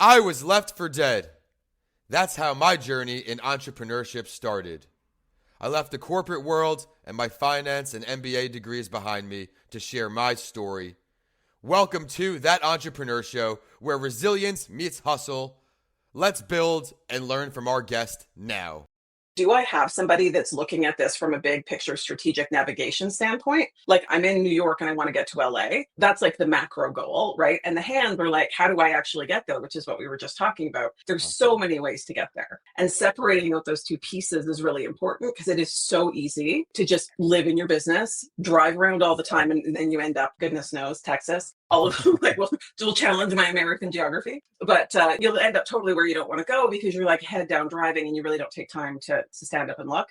I was left for dead. That's how my journey in entrepreneurship started. I left the corporate world and my finance and MBA degrees behind me to share my story. Welcome to That Entrepreneur Show, where resilience meets hustle. Let's build and learn from our guest now. Do I have somebody that's looking at this from a big picture strategic navigation standpoint? Like, I'm in New York and I want to get to LA. That's like the macro goal, right? And the hands are like, how do I actually get there? Which is what we were just talking about. There's so many ways to get there. And separating out those two pieces is really important because it is so easy to just live in your business, drive around all the time, and then you end up, goodness knows, Texas. All of them, like, will challenge my American geography, but you'll end up totally where you don't want to go because you're like head down driving and you really don't take time to stand up and look.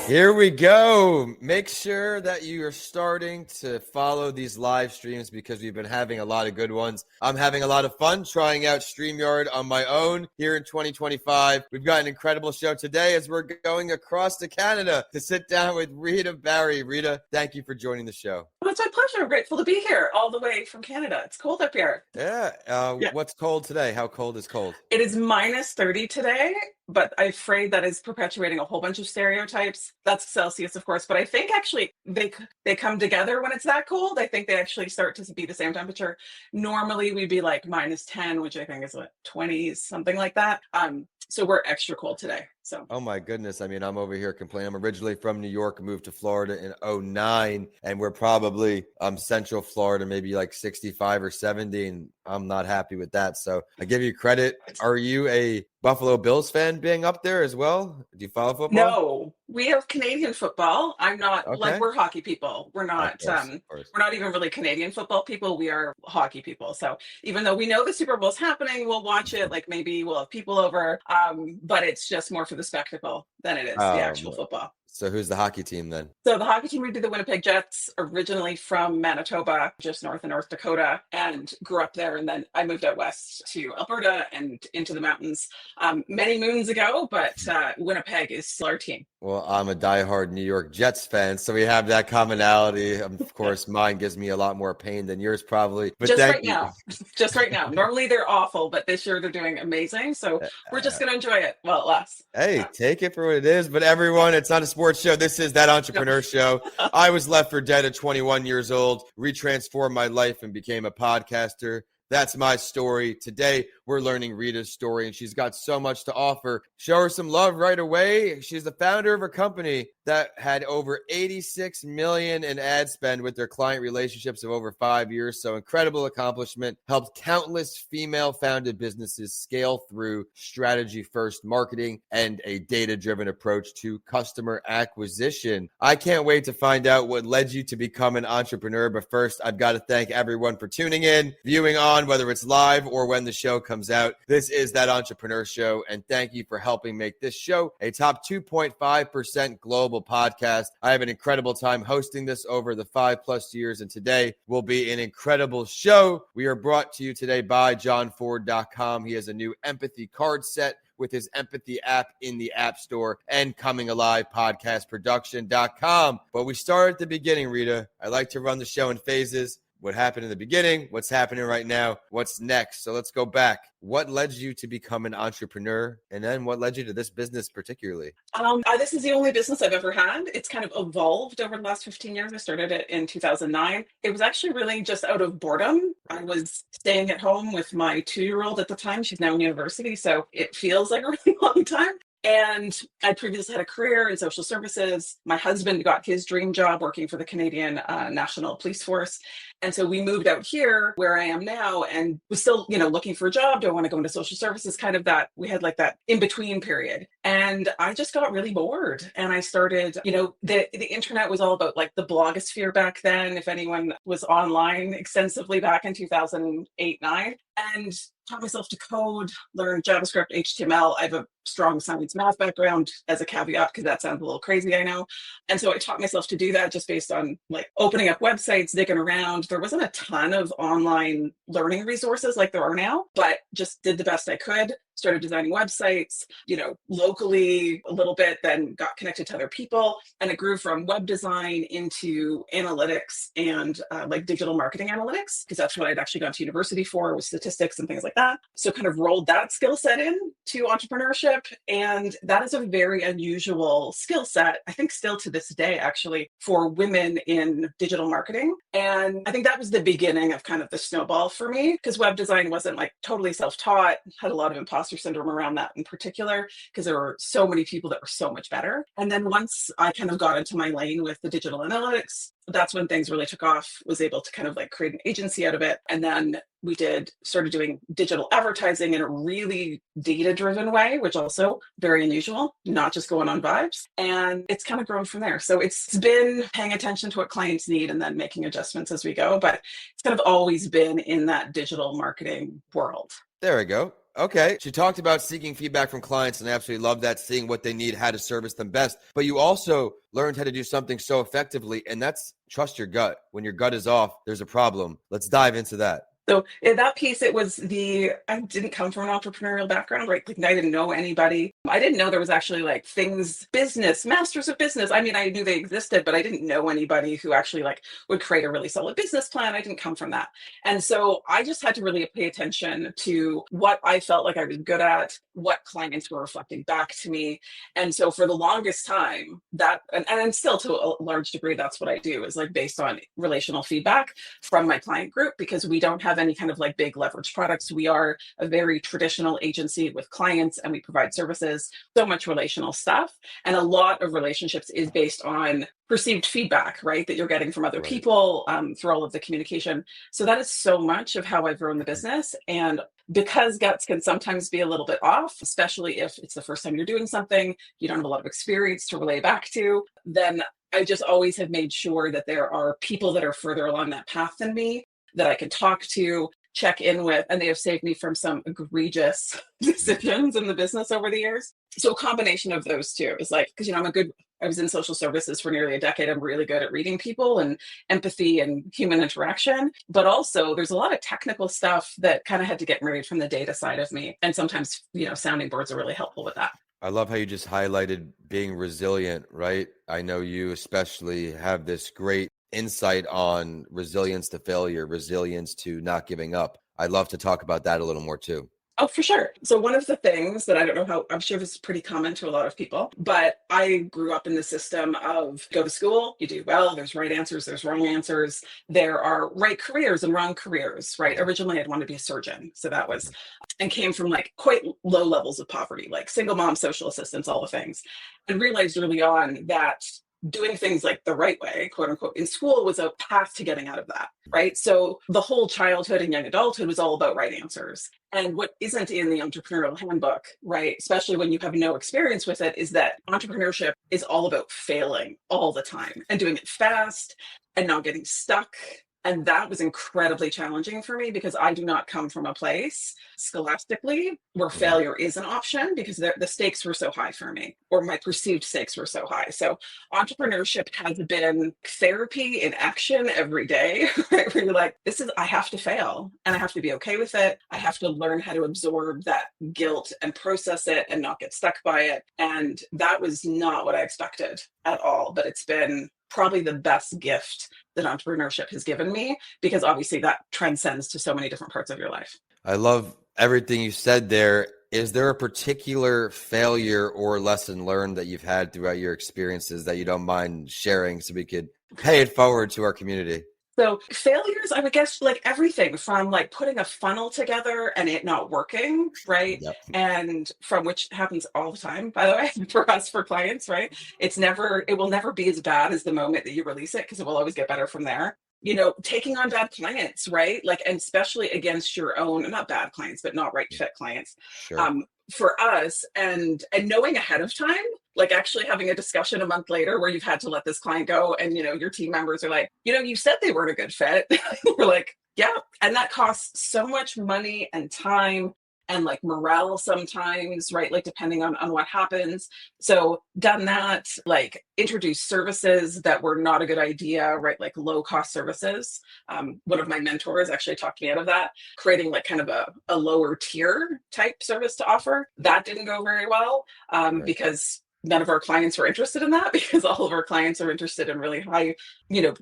Here we go. Make sure that you are starting to follow these live streams because we've been having a lot of good ones. I'm having a lot of fun trying out StreamYard on my own here in 2025. We've got an incredible show today as we're going across to Canada to sit down with Rita Barry. Rita, thank you for joining the show. Oh, it's my pleasure. I'm grateful to be here all the way from Canada. It's cold up here. Yeah. What's cold today? How cold is cold? It is minus 30 today, but I'm afraid that is perpetuating a whole bunch of stereotypes. That's Celsius, of course, but I think actually they come together when it's that cold. I think they actually start to be the same temperature. Normally we'd be like minus 10, which I think is what, 20s, something like that. So we're extra cold today. So. Oh my goodness. I mean, I'm over here complaining. I'm originally from New York, moved to Florida in 2009, and we're probably Central Florida, maybe like 65 or 70, and I'm not happy with that. So I give you credit. Are you a Buffalo Bills fan being up there as well? Do you follow football? No, we have Canadian football. I'm not Okay. we're hockey people. We're not Of course. we're not even really Canadian football people. We are hockey people. So even though we know the Super Bowl's happening, we'll watch it. Like maybe we'll have people over. But it's just more for the spectacle than it is the actual football. So who's the hockey team then? So the hockey team would be the Winnipeg Jets, originally from Manitoba, just north of North Dakota, and grew up there. And then I moved out west to Alberta and into the mountains many moons ago, but Winnipeg is still our team. Well, I'm a diehard New York Jets fan, so we have that commonality. Of course, mine gives me a lot more pain than yours probably. But Just right now. Normally they're awful, but this year they're doing amazing. So we're just going to enjoy it while it lasts. Hey, take it for what it is. But everyone, it's not a sports show. This is That Entrepreneur Show. I was left for dead at 21 years old, retransformed my life and became a podcaster. That's my story. Today, we're learning Rita's story, and she's got so much to offer. Show her some love right away. She's the founder of a company that had over $86 million in ad spend with their client relationships of over 5 years. So incredible accomplishment. Helped countless female-founded businesses scale through strategy-first marketing and a data-driven approach to customer acquisition. I can't wait to find out what led you to become an entrepreneur. But first, I've got to thank everyone for tuning in, viewing on, whether it's live or when the show comes out. This is That Entrepreneur Show, and thank you for helping make this show a top 2.5% global podcast. I have an incredible time hosting this over the 5+ years, and today will be an incredible show. We are brought to you today by johnford.com. He has a new empathy card set with his empathy app in the App Store, and Coming Alive podcastproduction.com. But we start at the beginning, Rita. I like to run the show in phases. What happened in the beginning, what's happening right now, what's next. So let's go back. What led you to become an entrepreneur? And then what led you to this business particularly? This is the only business I've ever had. It's kind of evolved over the last 15 years. I started it in 2009. It was actually really just out of boredom. I was staying at home with my 2-year-old at the time. She's now in university, so it feels like a really long time. And I previously had a career in social services. My husband got his dream job working for the Canadian National Police Force. And so we moved out here where I am now and was still, looking for a job. Do I want to go into social services? Kind of that, we had like that in-between period. And I just got really bored. And I started, the internet was all about like the blogosphere back then, if anyone was online extensively back in 2008, 9. And taught myself to code, learn JavaScript, HTML. I have a strong science math background as a caveat, because that sounds a little crazy, I know. And so I taught myself to do that just based on like opening up websites, digging around. There wasn't a ton of online learning resources like there are now, but just did the best I could. started designing websites, locally a little bit, then got connected to other people. And it grew from web design into analytics and like digital marketing analytics, because that's what I'd actually gone to university for, with statistics and things like that. So kind of rolled that skill set in to entrepreneurship. And that is a very unusual skill set, I think still to this day, actually, for women in digital marketing. And I think that was the beginning of kind of the snowball for me, because web design wasn't like totally self-taught, had a lot of imposter syndrome around that in particular, because there were so many people that were so much better. And then once I kind of got into my lane with the digital analytics, that's when things really took off, was able to kind of like create an agency out of it. And then we started doing digital advertising in a really data-driven way, which also very unusual, not just going on vibes. And it's kind of grown from there. So it's been paying attention to what clients need and then making adjustments as we go. But it's kind of always been in that digital marketing world. There we go. Okay. She talked about seeking feedback from clients, and I absolutely love that, seeing what they need, how to service them best. But you also learned how to do something so effectively, and that's trust your gut. When your gut is off, there's a problem. Let's dive into that. So in that piece, I didn't come from an entrepreneurial background, right? Like I didn't know anybody. I didn't know there was actually like business, masters of business. I mean, I knew they existed, but I didn't know anybody who actually like would create a really solid business plan. I didn't come from that. And so I just had to really pay attention to what I felt like I was good at, what clients were reflecting back to me. And so for the longest time, and still to a large degree, that's what I do, is like based on relational feedback from my client group, because we don't have any kind of like big leverage products. We are a very traditional agency with clients, and we provide services, so much relational stuff. And a lot of relationships is based on perceived feedback, right? That you're getting from other people through all of the communication. So that is so much of how I've grown the business. And because guts can sometimes be a little bit off, especially if it's the first time you're doing something, you don't have a lot of experience to relay back to, then I just always have made sure that there are people that are further along that path than me that I can talk to, check in with, and they have saved me from some egregious decisions in the business over the years. So a combination of those two is like, because, I was in social services for nearly a decade. I'm really good at reading people and empathy and human interaction, but also there's a lot of technical stuff that kind of had to get married from the data side of me. And sometimes, sounding boards are really helpful with that. I love how you just highlighted being resilient, right? I know you especially have this great insight on resilience to failure, resilience to not giving up. I'd love to talk about that a little more too. Oh, for sure. So one of the things that I don't know how, I'm sure this is pretty common to a lot of people, but I grew up in the system of go to school, you do well, there's right answers, there's wrong answers. There are right careers and wrong careers, right? Originally, I'd want to be a surgeon. So that was, and came from like quite low levels of poverty, like single mom, social assistance, all the things. And realized early on that doing things like the right way, quote unquote, in school was a path to getting out of that, right? So the whole childhood and young adulthood was all about right answers. And what isn't in the entrepreneurial handbook, right, especially when you have no experience with it, is that entrepreneurship is all about failing all the time and doing it fast and not getting stuck. And that was incredibly challenging for me because I do not come from a place scholastically where failure is an option, because the stakes were so high for me, or my perceived stakes were so high. So entrepreneurship has been therapy in action every day, right? Where you're like, I have to fail and I have to be okay with it. I have to learn how to absorb that guilt and process it and not get stuck by it. And that was not what I expected at all, but it's been probably the best gift that entrepreneurship has given me, because obviously that transcends to so many different parts of your life. I love everything you said there. Is there a particular failure or lesson learned that you've had throughout your experiences that you don't mind sharing so we could pay it forward to our community? So failures, I would guess, like everything from like putting a funnel together and it not working, right? Yep. And from which happens all the time, by the way, for us, for clients, right? It will never be as bad as the moment that you release it, because it will always get better from there. Taking on bad clients, right? Like, and especially against your own, not bad clients, but not right fit clients. Sure. For us, and knowing ahead of time, like actually having a discussion a month later where you've had to let this client go, and your team members are like, you said they weren't a good fit. We're like, yeah. And that costs so much money and time and like morale sometimes, right? Like depending on what happens. So done that, like introduce services that were not a good idea, right? Like low cost services. One of my mentors actually talked me out of that, creating like kind of a lower tier type service to offer. That didn't go very well Right. because none of our clients were interested in that because all of our clients are interested in really high,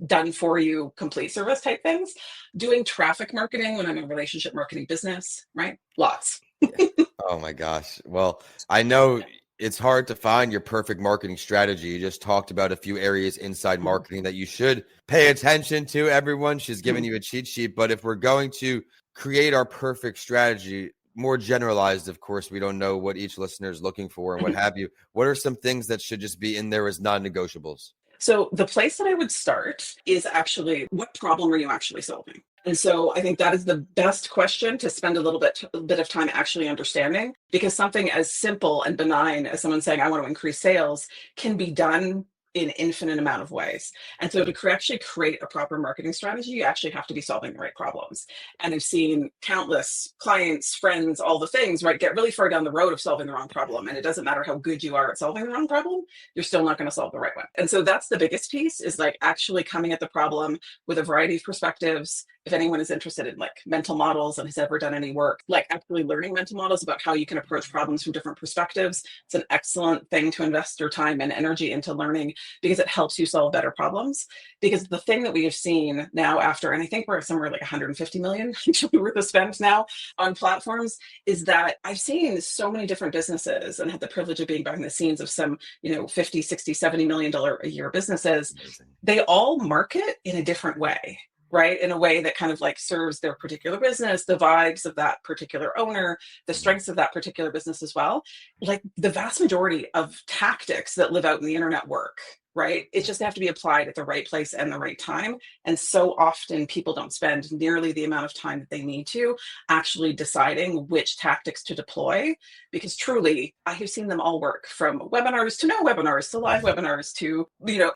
done for you complete service type things. Doing traffic marketing when I'm a relationship marketing business, right? Lots. Yeah. Oh my gosh. Well, I know it's hard to find your perfect marketing strategy. You just talked about a few areas inside marketing that you should pay attention to. Everyone, she's giving you a cheat sheet. But if we're going to create our perfect strategy, more generalized, of course, we don't know what each listener is looking for and what have you. What are some things that should just be in there as non-negotiables? So the place that I would start is actually, what problem are you actually solving? And so I think that is the best question to spend a bit of time actually understanding, because something as simple and benign as someone saying, I want to increase sales, can be done in infinite amount of ways. And so to actually create a proper marketing strategy, you actually have to be solving the right problems. And I've seen countless clients, friends, all the things, right, get really far down the road of solving the wrong problem. And it doesn't matter how good you are at solving the wrong problem, you're still not going to solve the right one. And so that's the biggest piece, is like actually coming at the problem with a variety of perspectives. If anyone is interested in like mental models and has ever done any work, like actually learning mental models about how you can approach problems from different perspectives, it's an excellent thing to invest your time and energy into learning, because it helps you solve better problems. Because the thing that we have seen now after, and I think we're somewhere like 150 million actually worth of spend now on platforms, is that I've seen so many different businesses and had the privilege of being behind the scenes of some, 50, 60, $70 million a year businesses. Amazing. They all market in a different way, right? In a way that kind of like serves their particular business, the vibes of that particular owner, the strengths of that particular business as well. Like the vast majority of tactics that live out in the internet work, right? It just have to be applied at the right place and the right time. And so often people don't spend nearly the amount of time that they need to actually deciding which tactics to deploy, because truly I have seen them all work, from webinars to no webinars to live webinars to,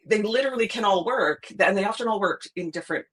they literally can all work, and they often all work in different,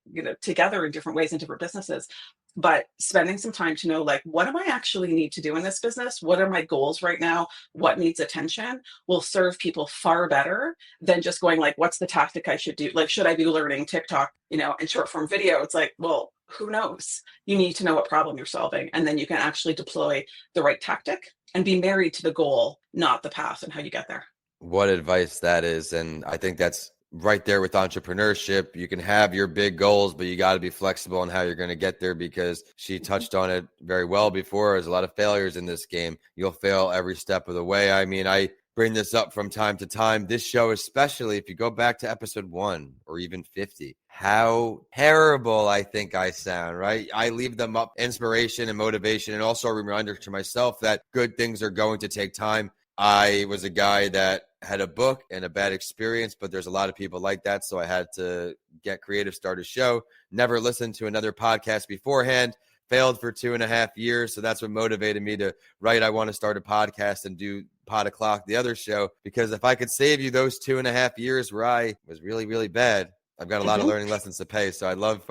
together in different ways in different businesses. But spending some time to know, like, what do I actually need to do in this business? What are my goals right now? What needs attention will serve people far better than just going like, what's the tactic I should do? Like, should I be learning TikTok, and short form video? It's like, well, who knows? You need to know what problem you're solving, and then you can actually deploy the right tactic and be married to the goal, not the path and how you get there. What advice that is. And I think that's right there with entrepreneurship. You can have your big goals, but you got to be flexible on how you're going to get there, because she touched on it very well before. There's a lot of failures in this game. You'll fail every step of the way. I mean, I bring this up from time to time. This show, especially if you go back to episode 1 or even 50, how terrible I think I sound, right? I leave them up inspiration and motivation, and also a reminder to myself that good things are going to take time. I was a guy that had a book and a bad experience, but there's a lot of people like that. So I had to get creative, start a show, never listened to another podcast beforehand, failed for 2.5 years. So that's what motivated me to write, I want to start a podcast and do Pod O'Clock, the other show, because if I could save you those 2.5 years where I was really, really bad, I've got a lot of learning lessons to pay. So I love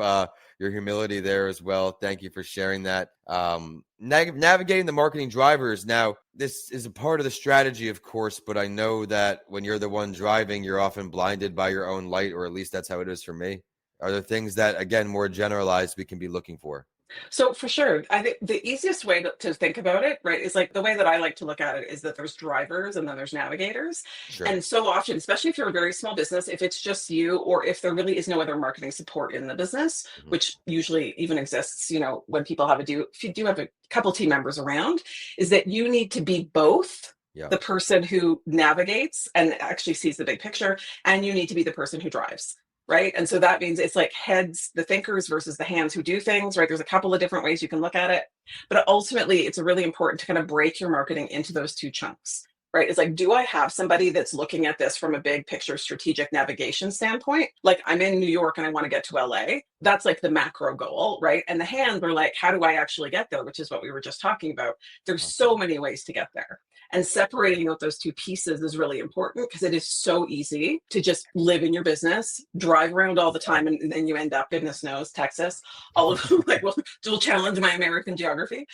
your humility there as well. Thank you for sharing that. Navigating the marketing drivers. Now, this is a part of the strategy, of course, but I know that when you're the one driving, you're often blinded by your own light, or at least that's how it is for me. Are there things that, again, more generalized, we can be looking for? So for sure, I think the easiest way to think about it, right, is like the way that I like to look at it is that there's drivers and then there's navigators. Sure. And so often, especially if you're a very small business, if it's just you, or if there really is no other marketing support in the business, which usually even exists, when people if you do have a couple team members around, is that you need to be both the person who navigates and actually sees the big picture, and you need to be the person who drives. Right. And so that means it's like heads, the thinkers versus the hands who do things, right? There's a couple of different ways you can look at it, but ultimately it's really important to kind of break your marketing into those two chunks, right? It's like, do I have somebody that's looking at this from a big picture strategic navigation standpoint? Like, I'm in New York and I want to get to LA. That's like the macro goal, right? And the hands are like, how do I actually get there? Which is what we were just talking about. There's so many ways to get there. And separating out those two pieces is really important, because it is so easy to just live in your business, drive around all the time, and then you end up, goodness knows, Texas, all of them, like, we'll challenge my American geography.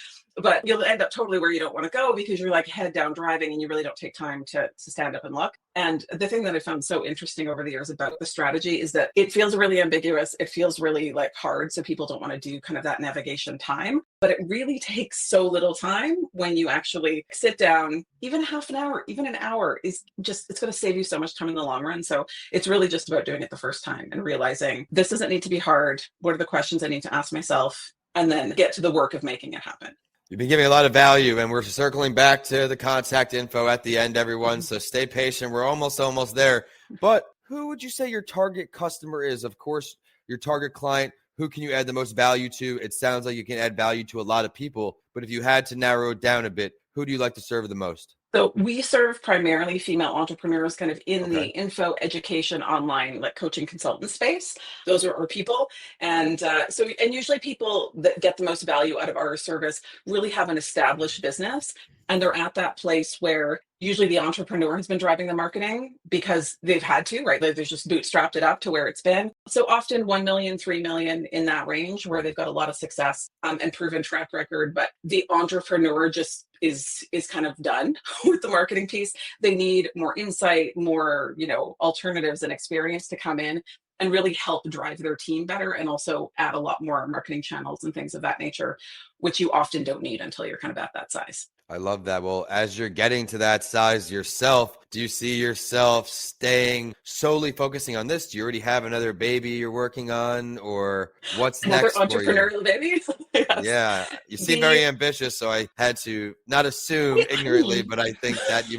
but you'll end up totally where you don't want to go because you're like head down driving and you really don't take time to stand up and look. And the thing that I found so interesting over the years about the strategy is that it feels really ambiguous. It feels really like hard. So people don't want to do kind of that navigation time, but it really takes so little time when you actually sit down. Even half an hour, even an hour is just, it's going to save you so much time in the long run. So it's really just about doing it the first time and realizing this doesn't need to be hard. What are the questions I need to ask myself? And then get to the work of making it happen. You've been giving a lot of value, and we're circling back to the contact info at the end, everyone. So stay patient. We're almost there. But who would you say your target customer is? Of course, your target client. Who can you add the most value to? It sounds like you can add value to a lot of people. But if you had to narrow it down a bit, who do you like to serve the most? So we serve primarily female entrepreneurs kind of in the info education online, like coaching consultant space. Those are our people. And and usually people that get the most value out of our service really have an established business. And they're at that place where usually the entrepreneur has been driving the marketing because they've had to, right? Like they've just bootstrapped it up to where it's been. So often 1 million, 3 million in that range where they've got a lot of success and proven track record. But the entrepreneur just is kind of done with the marketing piece. They need more insight, more, alternatives and experience to come in and really help drive their team better and also add a lot more marketing channels and things of that nature, which you often don't need until you're kind of at that size. I love that. Well, as you're getting to that size yourself, do you see yourself staying solely focusing on this? Do you already have another baby you're working on, or what's another next for you? Entrepreneurial baby? Yes. Yeah, you seem very ambitious, so I had to not assume ignorantly, but I think that you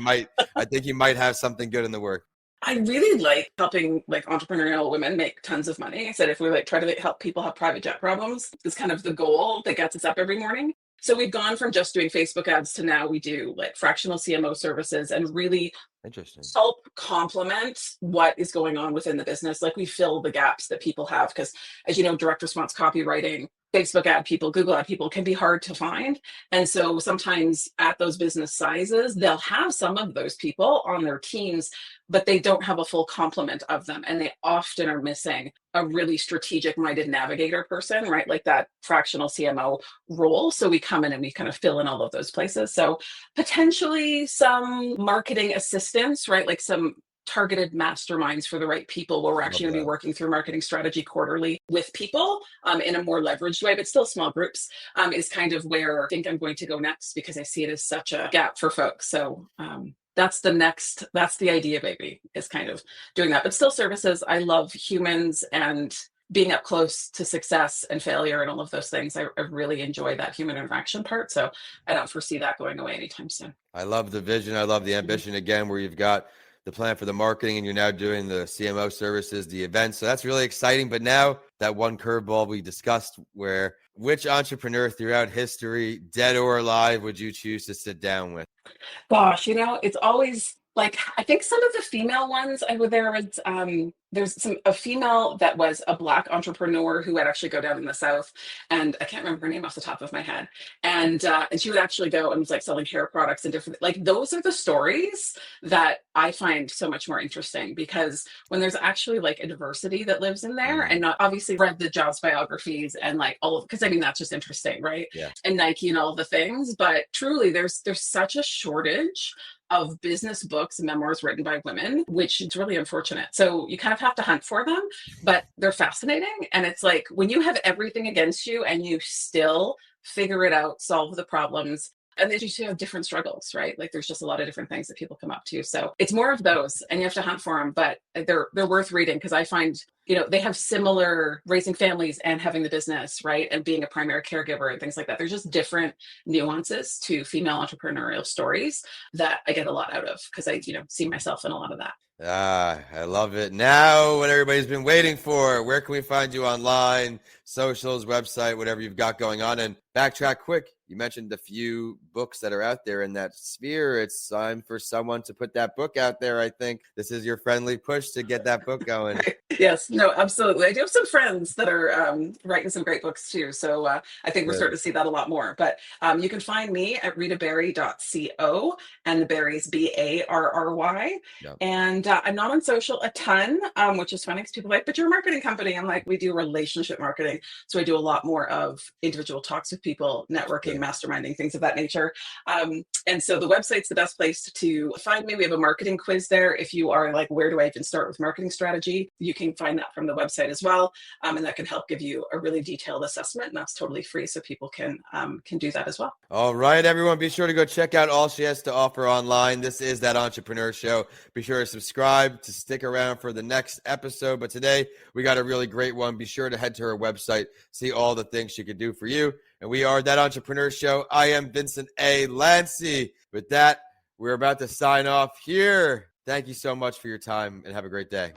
might have something good in the work. I really like helping like entrepreneurial women make tons of money. I said if we try to help people have private jet problems, is kind of the goal that gets us up every morning. So we've gone from just doing Facebook ads to now we do like fractional CMO services and really help complement what is going on within the business. Like we fill the gaps that people have because, as you know, direct response copywriting, Facebook ad people, Google ad people can be hard to find. And so sometimes at those business sizes, they'll have some of those people on their teams, but they don't have a full complement of them. And they often are missing a really strategic minded navigator person, right? Like that fractional CMO role. So we come in and we kind of fill in all of those places. So potentially some marketing assistance, right? Like some targeted masterminds for the right people where we're actually going to be working through marketing strategy quarterly with people in a more leveraged way, but still small groups is kind of where I think I'm going to go next because I see it as such a gap for folks. So that's the idea, baby, is kind of doing that, but still services. I love humans and being up close to success and failure and all of those things. I really enjoy that human interaction part. So I don't foresee that going away anytime soon. I love the vision. I love the ambition again, where you've got the plan for the marketing and you're now doing the CMO services, the events. So that's really exciting. But now that one curveball we discussed, where which entrepreneur throughout history, dead or alive, would you choose to sit down with? Gosh, it's always like, I think some of the female ones, there's a female that was a Black entrepreneur who would actually go down in the South, and I can't remember her name off the top of my head. And she would actually go and was like selling hair products and different, like those are the stories that I find so much more interesting because when there's actually like a diversity that lives in there and not obviously read the jobs biographies and like all of, because I mean, that's just interesting, right? Yeah. And Nike and all the things, but truly there's such a shortage of business books and memoirs written by women, which is really unfortunate. So you kind of have to hunt for them, but they're fascinating. And it's like when you have everything against you and you still figure it out, solve the problems, and then you have different struggles, right? Like there's just a lot of different things that people come up to. So it's more of those and you have to hunt for them, but they're worth reading because I find, they have similar raising families and having the business, right? And being a primary caregiver and things like that. There's just different nuances to female entrepreneurial stories that I get a lot out of because I, see myself in a lot of that. I love it. Now, what everybody's been waiting for. Where can we find you online, socials, website, whatever you've got going on? And backtrack quick. You mentioned a few books that are out there in that sphere. It's time for someone to put that book out there. I think this is your friendly push to get that book going. Yes. No, absolutely. I do have some friends that are writing some great books too. So I think we're Good. starting to see that a lot more. But you can find me at ritabarry.co, and the Barry's Barry. Yeah. And I'm not on social a ton, which is funny because people are like, but you're a marketing company. I'm like, we do relationship marketing. So I do a lot more of individual talks with people, networking, Good. masterminding, things of that nature. And so the website's the best place to find me. We have a marketing quiz there. If you are like, where do I even start with marketing strategy? You can find that from the website as well. And that can help give you a really detailed assessment. And that's totally free. So people can do that as well. All right, everyone, be sure to go check out all she has to offer online. This is That Entrepreneur Show. Be sure to subscribe to stick around for the next episode. But today we got a really great one. Be sure to head to her website, see all the things she can do for you. And we are That Entrepreneur Show. I am Vincent A. Lanci. With that, we're about to sign off here. Thank you so much for your time and have a great day.